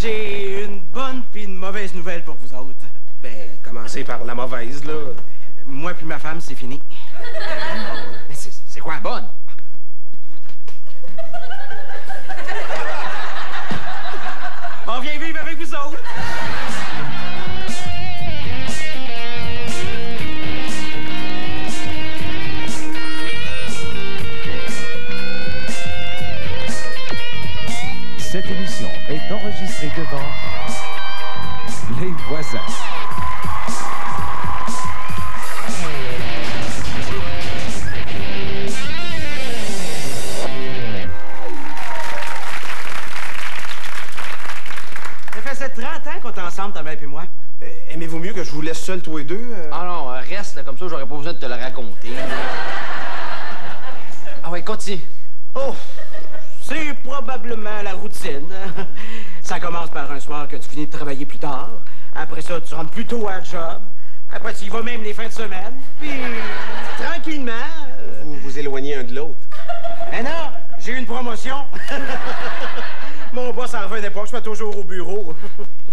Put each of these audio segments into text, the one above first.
J'ai une bonne puis une mauvaise nouvelle pour vous autres. Ben, commencez par la mauvaise, là. Moi puis ma femme, c'est fini. Mais c'est quoi la bonne? On vient vivre avec vous autres. Cette émission est enregistrée devant les voisins. Ça fait 30 ans qu'on est ensemble, ta mère et moi. Aimez-vous mieux que je vous laisse seul tous les deux? Ah non, reste, là, comme ça, j'aurais pas besoin de te le raconter. Ah ouais, continue. Oh, c'est probablement la routine. Ça commence par un soir que tu finis de travailler plus tard. Après ça, tu rentres plus tôt à la job. Après, tu y vas même les fins de semaine. Puis, tranquillement... Vous vous éloignez un de l'autre. Eh non, j'ai eu une promotion. Mon boss en revenait pas, je suis toujours au bureau.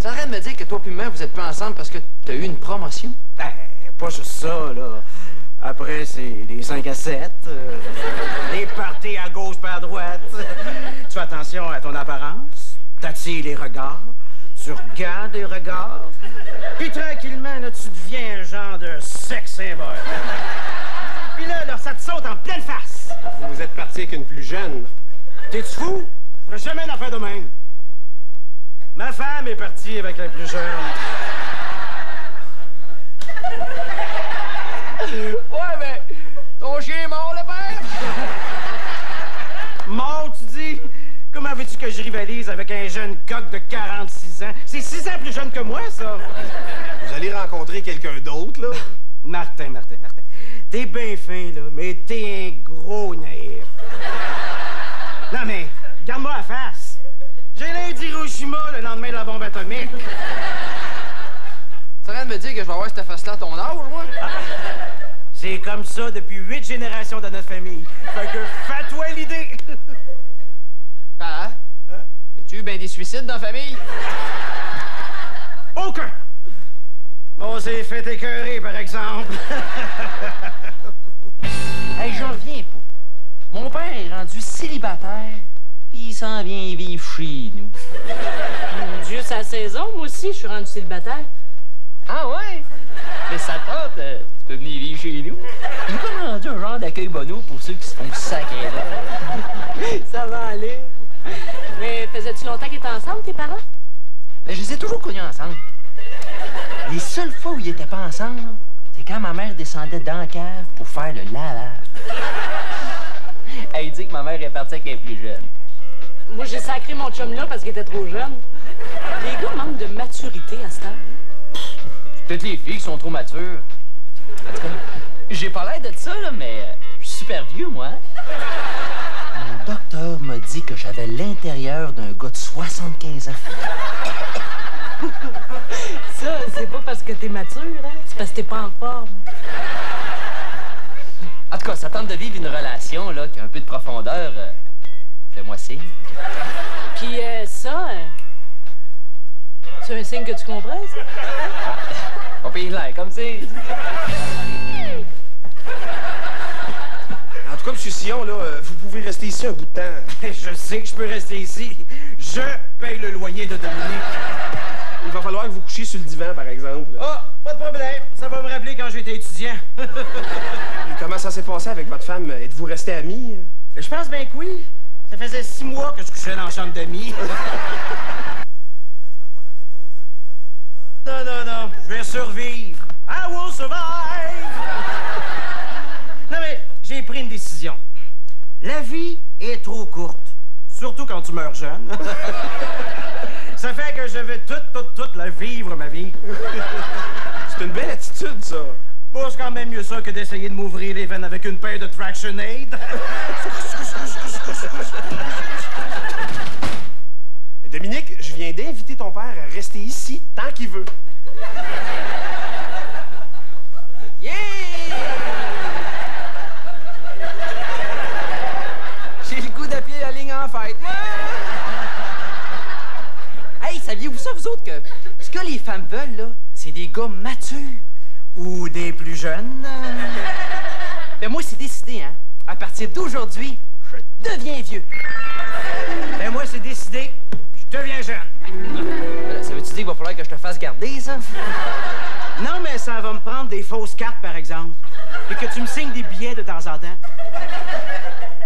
Tu es en train de me dire que toi et moi, vous êtes pas ensemble parce que t'as eu une promotion? Ben, pas juste ça, là. Après, c'est les 5 à 7, les parties à gauche pas à droite. Tu fais attention à ton apparence, t'attires les regards, tu regardes les regards, puis tranquillement, là, tu deviens un genre de sex symbole. Puis là, ça te saute en pleine face. Vous êtes parti avec une plus jeune. T'es-tu fou? Je ferais jamais une affaire de même. Ma femme est partie avec la plus jeune. Ouais, mais ton chien est mort, le père? Mort, tu dis? Comment veux-tu que je rivalise avec un jeune coq de 46 ans? C'est 6 ans plus jeune que moi, ça. Vous allez rencontrer quelqu'un d'autre, là? Martin. T'es bien fin, là, mais t'es un gros naïf. Non, mais, regarde-moi la face. J'ai l'air d'Hiroshima le lendemain de la bombe atomique. Tu es en train de me dire que je vais avoir cette face-là à ton âge, moi? C'est comme ça depuis 8 générations de notre famille. Fait que fais-toi l'idée. Ah, hein? As-tu eu bien des suicides dans la famille? Aucun. On s'est fait écœurer, par exemple. Hey, j'en reviens pas. Mon père est rendu célibataire, puis il s'en vient vivre chez nous. Mon Dieu, c'est la saison. Moi aussi, je suis rendu célibataire. Ah ouais? Mais ça tente, tu peux venir vivre chez nous. Il est comme rendu un genre d'accueil bono pour ceux qui se font sacrer là. Ça va aller. Mais faisais-tu longtemps qu'ils étaient ensemble, tes parents? Ben, je les ai toujours connus ensemble. Les seules fois où ils étaient pas ensemble, là, c'est quand ma mère descendait dans la cave pour faire le lavage. Elle dit que ma mère est partie avec un plus jeune. Moi, j'ai sacré mon chum là parce qu'il était trop jeune. Les gars manquent de maturité à cette heure. Toutes les filles qui sont trop matures. En tout cas, j'ai pas l'air de ça, là, mais je suis super vieux, moi. Mon docteur m'a dit que j'avais l'intérieur d'un gars de 75 ans. Ça, c'est pas parce que t'es mature, hein? C'est parce que t'es pas en forme. En tout cas, ça tente de vivre une relation, là, qui a un peu de profondeur. Fais-moi signe. Puis ça, c'est un signe que tu comprends, ça? On paye l'air, comme c'est. En tout cas, M. Sillon, là, vous pouvez rester ici un bout de temps. Je sais que je peux rester ici. Je paye le loyer de Dominique. Il va falloir que vous couchiez sur le divan, par exemple. Ah, pas de problème. Ça va me rappeler quand j'étais étudiant. Et comment ça s'est passé avec votre femme? Êtes-vous restés amis? Je pense bien que oui. Ça faisait 6 mois que je couchais dans la chambre d'amis. Non. Je vais survivre. I will survive. Non, mais j'ai pris une décision. La vie est trop courte. Surtout quand tu meurs jeune. Ça fait que je vais toute la vivre, ma vie. C'est une belle attitude, ça. Bon, c'est quand même mieux ça que d'essayer de m'ouvrir les veines avec une paire de Traction Aid. Dominique, je viens d'inviter ton père à rester ici tant qu'il veut. Yeah! J'ai le goût d'appuyer la ligne en fête. Hey, saviez-vous ça, vous autres, que ce que les femmes veulent, là, c'est des gars matures? Ou des plus jeunes? Ben moi, c'est décidé, hein. À partir d'aujourd'hui, je deviens vieux. Ben moi, c'est décidé. Je deviens jeune. Ça veut-tu dire qu'il va falloir que je te fasse garder, ça? Non, mais ça va me prendre des fausses cartes, par exemple. Et que tu me signes des billets de temps en temps.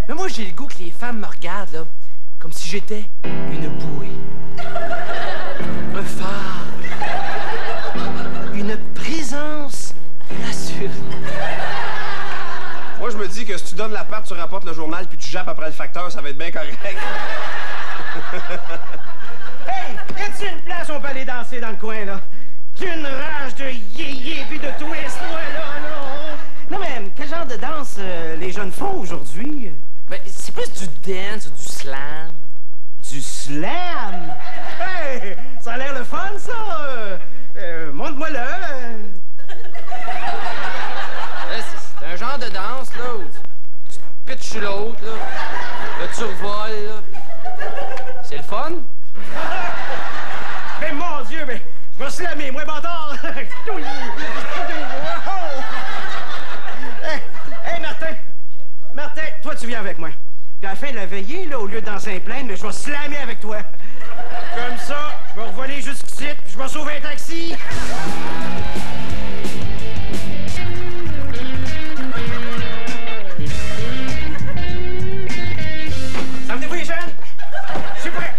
Mais moi, j'ai le goût que les femmes me regardent, là, comme si j'étais une bouée. Un phare. Une présence rassurante. Moi, je me dis que si tu donnes l'appart, tu rapportes le journal puis tu jappes après le facteur, ça va être bien correct. Hey, y a-t-il une place où on peut aller danser dans le coin, là? J'ai une rage de yé-yé puis de twist, moi, là. Non, mais quel genre de danse les jeunes font aujourd'hui? Ben, c'est plus du dance ou du slam. Du slam? Hey, ça a l'air le fun, ça! Montre-moi là. C'est un genre de danse, là, où tu te pitches sur l'autre, là tu revoles, là. C'est le fun? Mais mon Dieu, mais je vais slammer, moi, bâtard! Hey, Martin! Martin, toi, tu viens avec moi. Puis à la fin de la veillée, là, au lieu de danser plein, mais je vais slammer avec toi. Comme ça, je vais revoler jusqu'ici, puis je vais sauver un taxi. Emmenez-vous les jeunes? Je suis prêt.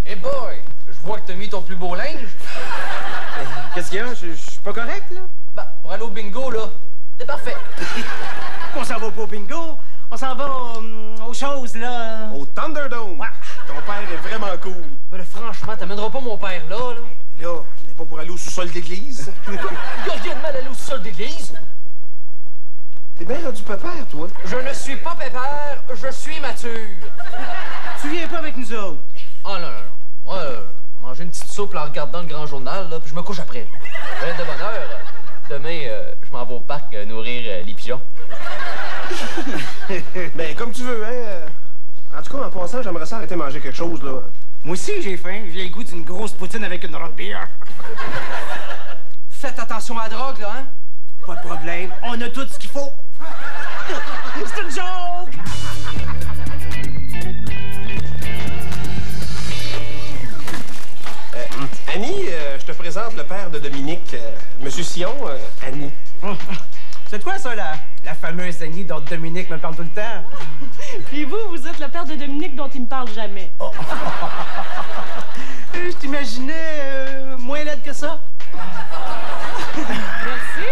Hey boy, je vois que t'as mis ton plus beau linge. Qu'est-ce qu'il y a? Je suis pas correct, là? Bah, pour aller au bingo, là, c'est parfait. On s'en va pas au bingo. On s'en va aux choses, là. Au Thunderdome. Ouais. Ton père est vraiment cool. Ben là, franchement, t'amèneras pas mon père là, là. Là, on n'est pas pour aller au sous-sol d'église. Y'a rien de mal à aller au sol d'église. T'es bien rendu pépère, toi. Je ne suis pas pépère, je suis mature. Tu viens pas avec nous autres? Oh non, non, non. Moi, manger une petite soupe en regardant le grand journal, là, puis je me couche après. Ben de bonne heure. Demain, je m'en vais au parc nourrir les pigeons. Ben, comme tu veux, hein. En tout cas, en passant, j'aimerais ça arrêter de manger quelque chose, là. Moi aussi, j'ai faim. J'ai le goût d'une grosse poutine avec une rock beer. Faites attention à la drogue, là, hein? Pas de problème. On a tout ce qu'il faut. C'est une joke! Annie, je te présente le père de Dominique. Monsieur Sion, Annie. C'est quoi ça, la fameuse Annie dont Dominique me parle tout le temps? Puis vous êtes le père de Dominique dont il me parle jamais. Oh. Je t'imaginais moins laide que ça. Merci.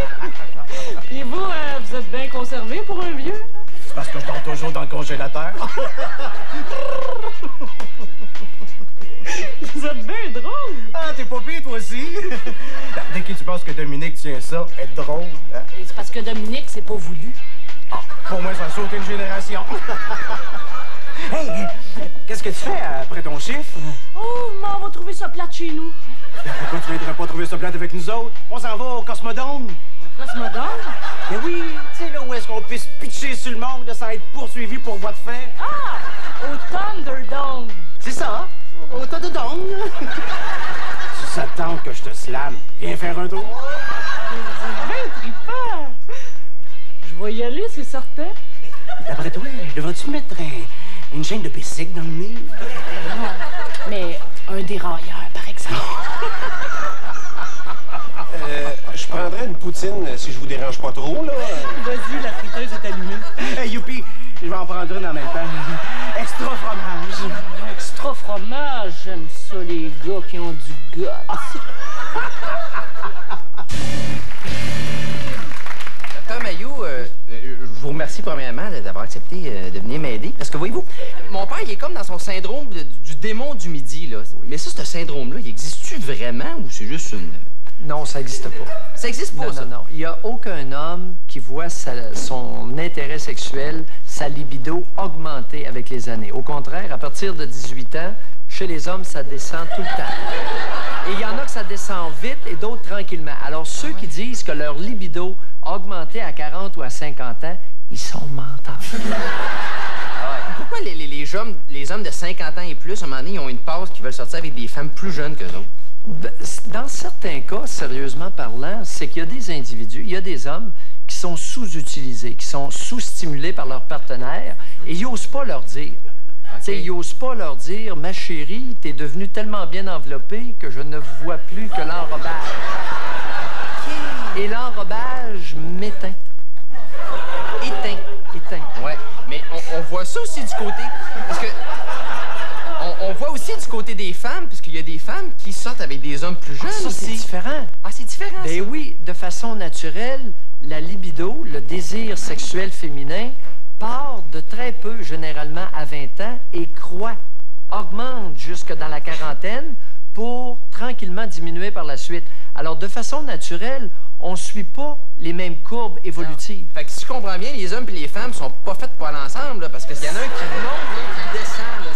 Puis vous êtes bien conservé pour un vieux? C'est parce que je dors toujours dans le congélateur. Vous êtes bien drôle. Ah, t'es pas pire, toi aussi. Dès que tu penses que Dominique tient ça, être drôle, hein? Et c'est parce que Dominique, c'est pas voulu. Ah, pour moi, ça saute une génération. Hey, qu'est-ce que tu fais après ton chiffre? Oh, on va trouver ça plate chez nous. Pourquoi tu viendrais pas trouver ça plate avec nous autres? On s'en va au Cosmodome. Cosmodome? Mais oui, tu sais, là où est-ce qu'on peut se pitcher sur le monde sans être poursuivi pour voie de fait? Ah! Au Thunderdome. C'est ça, au Thunderdome. Si ça te tente que je te slame, viens faire un tour. C'est bien trippant. Je vais y aller, c'est certain. D'après toi, devrais-tu mettre une chaîne de bicycle dans le nez? Non, mais un dérailleur, par exemple. Je prendrais une poutine si je vous dérange pas trop, là. Vas-y, la friteuse est allumée. Hey, youpi, je vais en prendre une en même temps. Extra fromage. Extra fromage, j'aime ça, les gars qui ont du goût. Docteur Mailloux, je vous remercie premièrement d'avoir accepté de venir m'aider. Parce que voyez-vous, mon père, il est comme dans son syndrome du démon du midi, là. Mais ça, ce syndrome-là, il existe-tu vraiment ou c'est juste une... Non, ça n'existe pas. Ça existe pas, Non, ça? non, non. Il n'y a aucun homme qui voit son intérêt sexuel, sa libido augmenter avec les années. Au contraire, à partir de 18 ans, chez les hommes, ça descend tout le temps. Et il y en a que ça descend vite et d'autres tranquillement. Alors, ceux qui disent que leur libido a augmenté à 40 ou à 50 ans, ils sont menteurs. Pourquoi les hommes de 50 ans et plus, à un moment donné, ils ont une passe qui veulent sortir avec des femmes plus jeunes qu'eux autres? Dans certains cas, sérieusement parlant, c'est qu'il y a des individus, il y a des hommes qui sont sous-utilisés, qui sont sous-stimulés par leur partenaire et ils n'osent pas leur dire. Okay. Ils n'osent pas leur dire « Ma chérie, t'es devenue tellement bien enveloppée que je ne vois plus que l'enrobage. » Et l'enrobage m'éteint. Éteint. Ouais, mais on voit ça aussi du côté... Parce que... On voit aussi du côté des femmes, parce qu'il y a des femmes qui sortent avec des hommes plus jeunes aussi. C'est différent. Ah, c'est différent, Ben ça? oui, de façon naturelle, la libido, le désir sexuel féminin, part de très peu, généralement à 20 ans, et croît, augmente jusque dans la quarantaine pour tranquillement diminuer par la suite. Alors, de façon naturelle, on ne suit pas les mêmes courbes évolutives. Non. Fait que si je comprends bien, les hommes et les femmes sont pas faites pour aller ensemble, là, parce qu'il y en a un qui monte, l'autre qui descend. Là,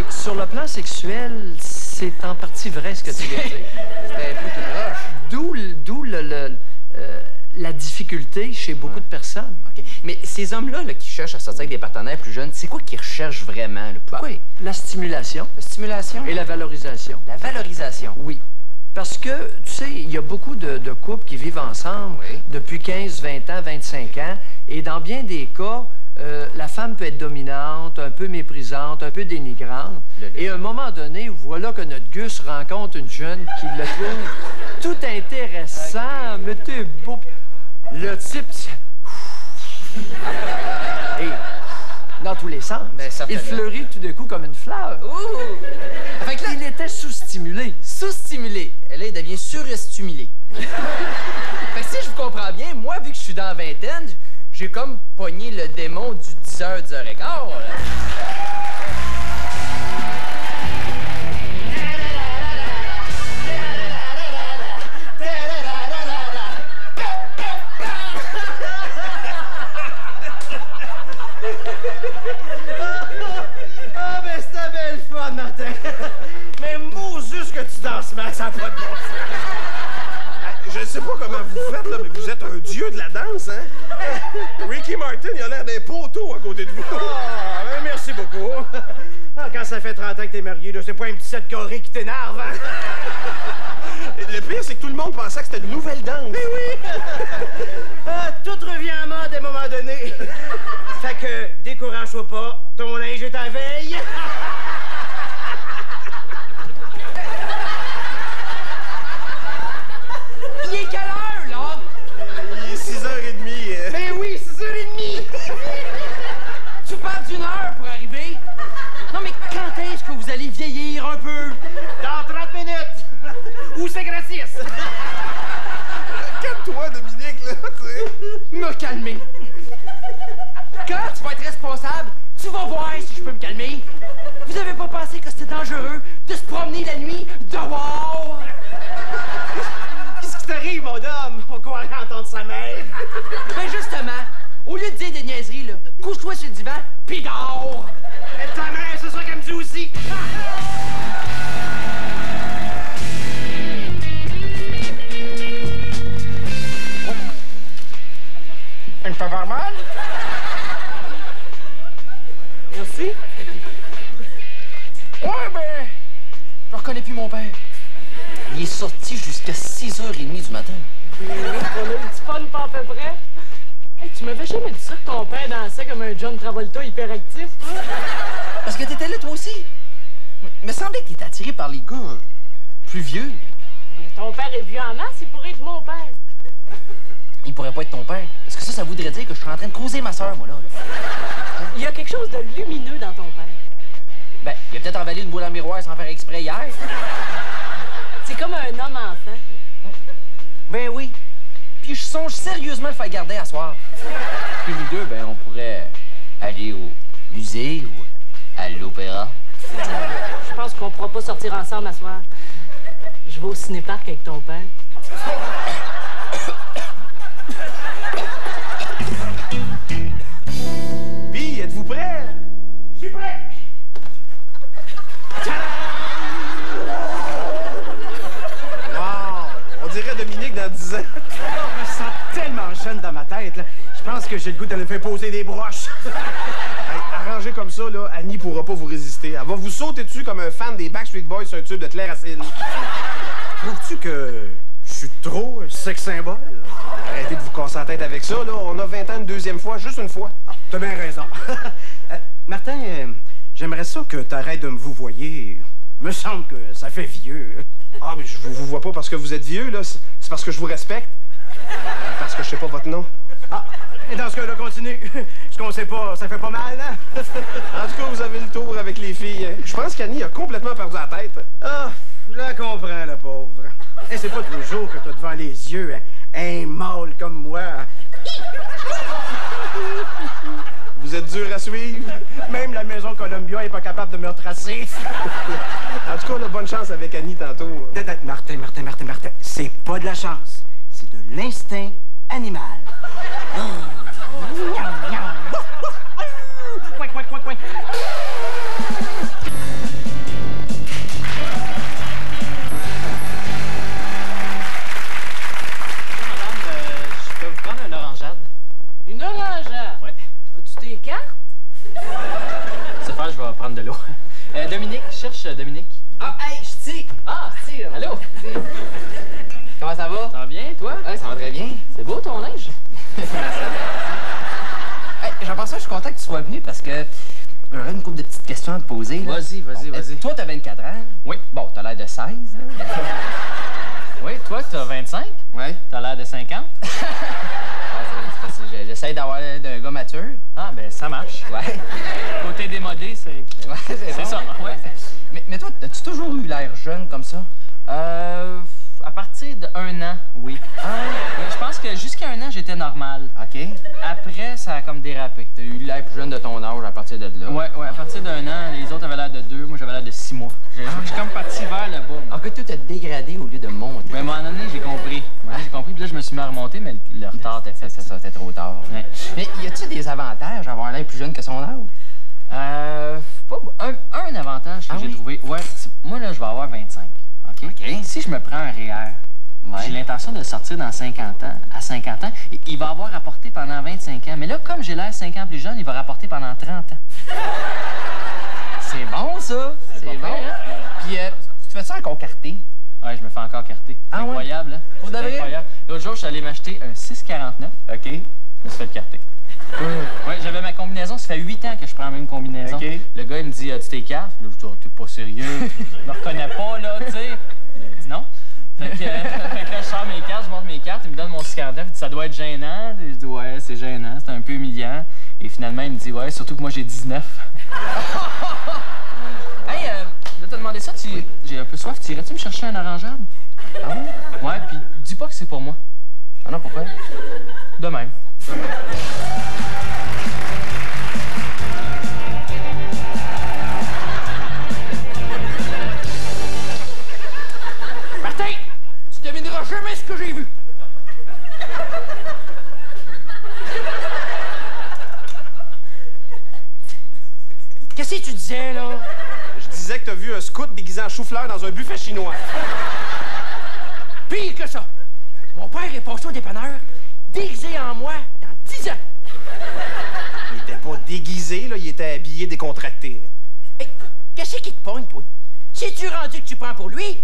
sur le plan sexuel, c'est en partie vrai ce que tu viens de dire. C'était un peu tout proche. D'où la difficulté chez beaucoup de personnes. Okay. Mais ces hommes-là qui cherchent à sortir avec des partenaires plus jeunes, c'est quoi qu'ils recherchent vraiment? Là? Pourquoi? La stimulation. La stimulation? Et la valorisation. La valorisation? Oui. Parce que, tu sais, il y a beaucoup de couples qui vivent ensemble depuis 15, 20 ans, 25 ans. Et dans bien des cas, la femme peut être dominante, un peu méprisante, un peu dénigrante. Et à un moment donné, voilà que notre Gus rencontre une jeune qui le trouve tout intéressant, mais t'es beau. Le type... Et dans tous les sens. Ben, il fleurit tout d'un coup comme une fleur. Ouh! Fait que là, il était sous-stimulé. Sous-stimulé. Et là, il devient surestimulé. Fait que si je vous comprends bien, moi, vu que je suis dans la vingtaine, j'ai comme pogné le démon du 10h, 10h15. Ah, ben c'était belle fun, Martin. Mais Moses que tu danses mal, ça n'a pas de bon sens. Je sais pas comment vous faites, là, mais vous êtes un dieu de la danse, hein? Ricky Martin, il a l'air d'un poteau à côté de vous. Ah, ben merci beaucoup. Ah, quand ça fait 30 ans que t'es marié, là, c'est pas un petit set carré qui t'énerve, hein? Le pire, c'est que tout le monde pensait que c'était une nouvelle danse. Mais oui! Ah, tout revient en mode à un moment donné. Fait que, décourage-toi pas, ton linge est à veille. Il est quelle heure, là? Il est 6h30. Ben oui, 6h30! Tu parles d'une heure pour arriver? Non, mais quand est-ce que vous allez vieillir un peu? Dans 30 minutes! Ou c'est gratis! Calme-toi, Dominique, là, tu sais. Me calmer. Quand tu vas être responsable, tu vas voir si je peux me calmer. Vous avez pas pensé que c'était dangereux de se promener la nuit dehors? Qu'est-ce qui t'arrive, mon homme? On croirait entendre sa mère. Ben justement, au lieu de dire des niaiseries, là, couche-toi sur le divan, pis dors! Et ta mère, c'est ça qu'elle me dit aussi. Elle me fait faire mal? Merci. Ouais, ben, je reconnais plus mon père. Il est sorti jusqu'à 6h30 du matin. On a eu du fun pas à peu près. Hey, tu m'avais jamais dit ça que ton père dansait comme un John Travolta hyperactif, hein? Parce que t'étais là, toi aussi. Me semblait que t'étais attiré par les gars plus vieux. Mais ton père est vieux en masse, il pourrait être mon père. Il pourrait pas être ton père. Parce que ça voudrait dire que je suis en train de causer ma soeur, moi, là. Il y a quelque chose de lumineux dans ton père. Ben, il a peut-être envalé une boule en miroir sans faire exprès hier. C'est comme un homme-enfant. Ben oui. Puis je songe sérieusement le faire garder à soir. Puis nous deux, ben, on pourrait aller au musée ou à l'opéra. Je pense qu'on pourra pas sortir ensemble à soir. Je vais au ciné-parc avec ton père. Puis, êtes-vous prêts? Je suis prêt. Wow! On dirait Dominique dans 10 ans. Je me sens tellement jeune dans ma tête, là. Je pense que j'ai le goût de me faire poser des broches. Hey, arrangé comme ça, là, Annie pourra pas vous résister. Elle va vous sauter dessus comme un fan des Backstreet Boys sur un tube de Claire-Acide. Trouves-tu que je suis trop sex symbole? Arrêtez de vous casser la tête avec ça, là. On a 20 ans une deuxième fois, juste une fois. Ah, t'as bien raison. Martin, j'aimerais ça que t'arrêtes de me vouvoyer. Me semble que ça fait vieux. Ah, mais je vous vois pas parce que vous êtes vieux, là. C'est parce que je vous respecte. Parce que je sais pas votre nom. Ah, et dans ce cas-là, continue. Ce qu'on sait pas, ça fait pas mal, hein? En tout cas, vous avez le tour avec les filles. Je pense qu'Annie a complètement perdu la tête. Ah, je la comprends, la pauvre. Et c'est pas tous les jours que t'as devant les yeux un mâle comme moi. Vous êtes dur à suivre. Même la maison Columbia est pas capable de me retracer. En tout cas, là, bonne chance avec Annie tantôt. Martin, c'est pas de la chance. C'est de l'instinct animal. Coin, coin, coin, coin. Je peux vous prendre une orangeade? Une orangeade? Ouais. As-tu tes cartes? C'est faire, je vais prendre de l'eau. Dominique, cherche Dominique. Ah, hey, je dis. Ah, Si, là. allô? Comment ça va? Ça va bien, toi? Ouais, ça va très bien. C'est beau ton linge? Hey, Jean-François, je suis content que tu sois venu parce que j'aurais une couple de petites questions à te poser. Là. Vas-y, vas-y, Bon, vas-y. Toi, t'as 24 ans. Oui. Bon, t'as l'air de 16. Là. Oui, toi, t'as 25? Ouais. T'as l'air de 50? C'est parce que j'essaie d'avoir l'air d'un gars mature. Ah, ben ça marche. Ouais. Côté démodé, c'est... Ouais, c'est C'est bon. ça, ouais. Mais toi, as-tu toujours eu l'air jeune comme ça? À partir d'1 an, oui. Mais je pense que jusqu'à 1 an, j'étais normal. OK. Après, ça a comme dérapé. T'as eu l'air plus jeune de ton âge à partir de là. Ouais, à partir d'1 an, les autres avaient l'air de 2, moi j'avais l'air de 6 mois. Je suis comme parti vers le bas. moi. En fait, toi, t'as dégradé au lieu de monter. Mais à un moment donné, j'ai compris. Ouais, j'ai compris, puis là, je me suis mis à remonter, mais le retard était fait. C'est ça, c'était trop tard. Ouais. Mais y a-tu des avantages à avoir l'air plus jeune que son âge? Un avantage que Ah j'ai oui? trouvé. Ouais, moi, là, je vais avoir 25. OK? Si je me prends un REER, Ouais. j'ai l'intention de le sortir dans 50 ans. À 50 ans, il va avoir rapporté pendant 25 ans. Mais là, comme j'ai l'air 5 ans plus jeune, il va rapporter pendant 30 ans. C'est bon, ça. C'est pas bon. pire, hein? Puis, tu te fais ça encore carter? Ouais, je me fais encore carter. C'est Ah ouais? incroyable, hein? Pour de C'est vrai? incroyable. L'autre jour, je suis allé m'acheter un 649. OK. Je me suis fait le carter. Ouais, j'avais ma combinaison. Ça fait 8 ans que je prends la même combinaison. OK. Le gars, il me dit, as-tu tes cartes? Là, je dis, oh, t'es pas sérieux. Je me reconnais pas, là, tu sais. Il dit non. Fait que là, je sors mes cartes, je montre mes cartes. Il me donne mon 649. Il dit, ça doit être gênant. Et je dis, ouais, c'est gênant. C'est un peu humiliant. Et finalement, il me dit, ouais, surtout que moi, j'ai 19. Hey, de te demander ça, j'ai un peu soif. Tu irais-tu me chercher un orangeade? Ah ouais? Ouais, puis dis pas que c'est pour moi. Ah non, pourquoi? De même. Martin! Tu devineras jamais ce que j'ai vu! Qu'est-ce que tu disais, là? Je disais que t'as vu un scout déguisé en chou-fleur dans un buffet chinois. Pire que ça! Mon père est passé au dépanneur, déguisé en moi, dans 10 ans! Il était pas déguisé, là, il était habillé décontracté. Hey, qu'est-ce qui te pogne, toi? C'est-tu rendu que tu prends pour lui?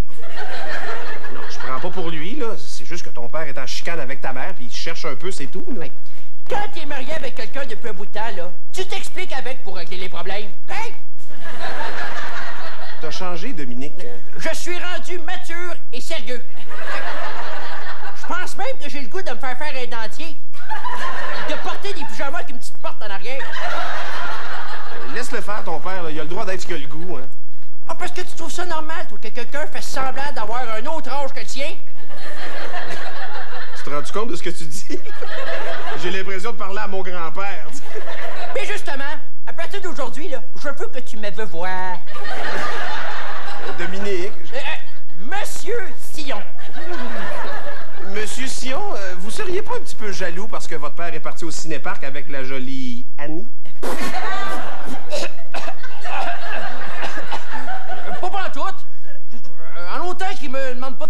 Non, je prends pas pour lui, là. C'est juste que ton père est en chicane avec ta mère, puis il cherche un peu, c'est tout, là. Hey, quand t'es marié avec quelqu'un depuis un bout de temps, là, tu t'expliques avec pour régler les problèmes. Hein? T'as changé, Dominique. Je suis rendu mature et sérieux. Je pense même que j'ai le goût de me faire un dentier. De porter des pyjamas avec une petite porte en arrière. Laisse-le faire, ton père, là. Il a le droit d'être ce qu'il a le goût, hein. Ah, parce que tu trouves ça normal, toi, que quelqu'un fait semblant d'avoir un autre âge que le tien? Tu te rends compte de ce que tu dis? J'ai l'impression de parler à mon grand-père. Mais justement, à partir d'aujourd'hui, là, je veux que tu me veux voir. Dominique, Monsieur Sillon. Monsieur Sion, vous seriez pas un petit peu jaloux parce que votre père est parti au cinéparc avec la jolie Annie? Pas pantoute. En autant qu'il me demande pas...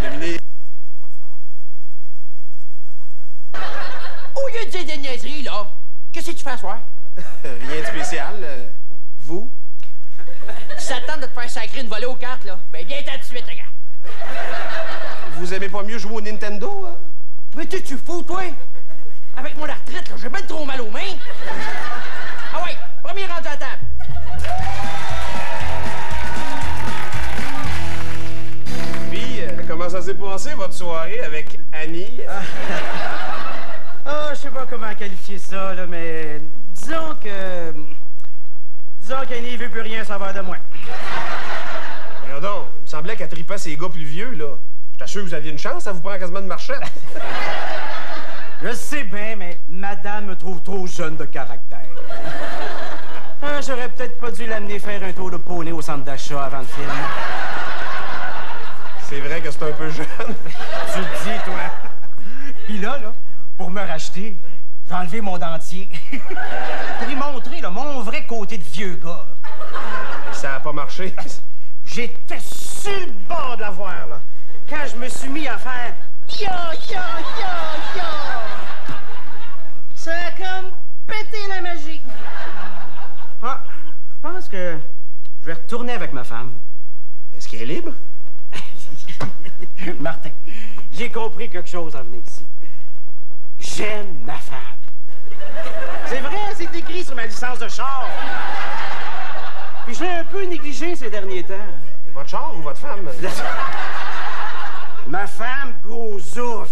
Dominique. Au lieu de dire des niaiseries, Qu'est-ce que tu fais à soir? Rien de spécial. Vous? Si ça te tente de te faire sacrer une volée aux cartes, là, ben viens-t'en tout de suite, regarde. Vous aimez pas mieux jouer au Nintendo, hein? Mais tu fous, toi? Avec mon retraite, là, j'ai ben trop mal aux mains. Ah ouais, premier rendu à la table. Puis, comment ça s'est passé, votre soirée avec Annie? Ah, je sais pas comment qualifier ça, là, mais disons qu'Annie veut plus rien savoir de moi. Voyons donc, il me semblait qu'elle tripait ses gars plus vieux, là. Je t'assure que vous aviez une chance, ça vous prend quasiment de marchette. Je sais bien, mais madame me trouve trop jeune de caractère. Ah, j'aurais peut-être pas dû l'amener faire un tour de poney au centre d'achat avant le film. C'est vrai que c'est un peu jeune. Tu le dis, toi. Puis là, pour me racheter, j'ai enlevé mon dentier. Pour y montrer, là, mon vrai côté de vieux gars. Ça a pas marché. J'étais sur le bord de la voir, là. Quand je me suis mis à faire yo, yo, yo, yo, ça a comme pété la magie. Ah, je pense que je vais retourner avec ma femme. Est-ce qu'elle est libre? Martin, j'ai compris quelque chose en venant ici. J'aime ma femme. C'est vrai, c'est écrit sur ma licence de char. Puis je l'ai un peu négligé ces derniers temps. Votre char ou votre femme? Ma femme, gros ouf.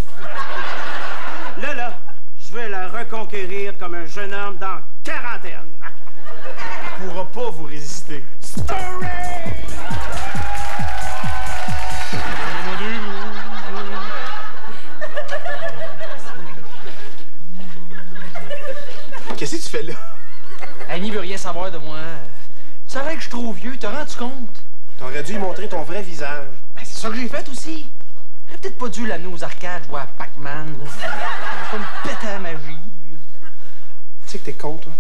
Là, je vais la reconquérir comme un jeune homme dans quarantaine. Elle pourra pas vous résister. Story! Qu'est-ce que tu fais là? Annie veut rien savoir de moi. Tu savais que je suis trop vieux, t'as rendu compte? T'aurais dû lui montrer ton vrai visage. Ben, c'est ça que j'ai fait aussi. J'aurais peut-être pas dû l'amener aux arcades jouer à Pac-Man. Pas me péter la magie. Tu sais que t'es con, toi?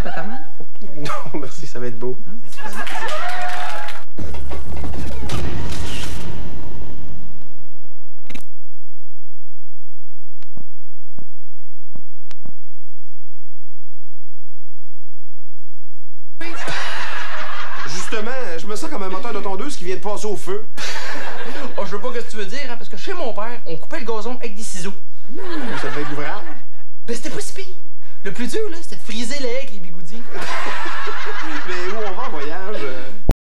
Pac-Man? Non, merci, ça va être beau. Justement, je me sens comme un moteur de tondeuse qui vient de passer au feu. Oh, je sais pas ce que tu veux dire, hein, parce que chez mon père, on coupait le gazon avec des ciseaux. Ça devait être l'ouvrage. Ben, c'était pas si pire. Le plus dur, là, c'était de friser les haies avec les bigoudis. Mais où on va en voyage?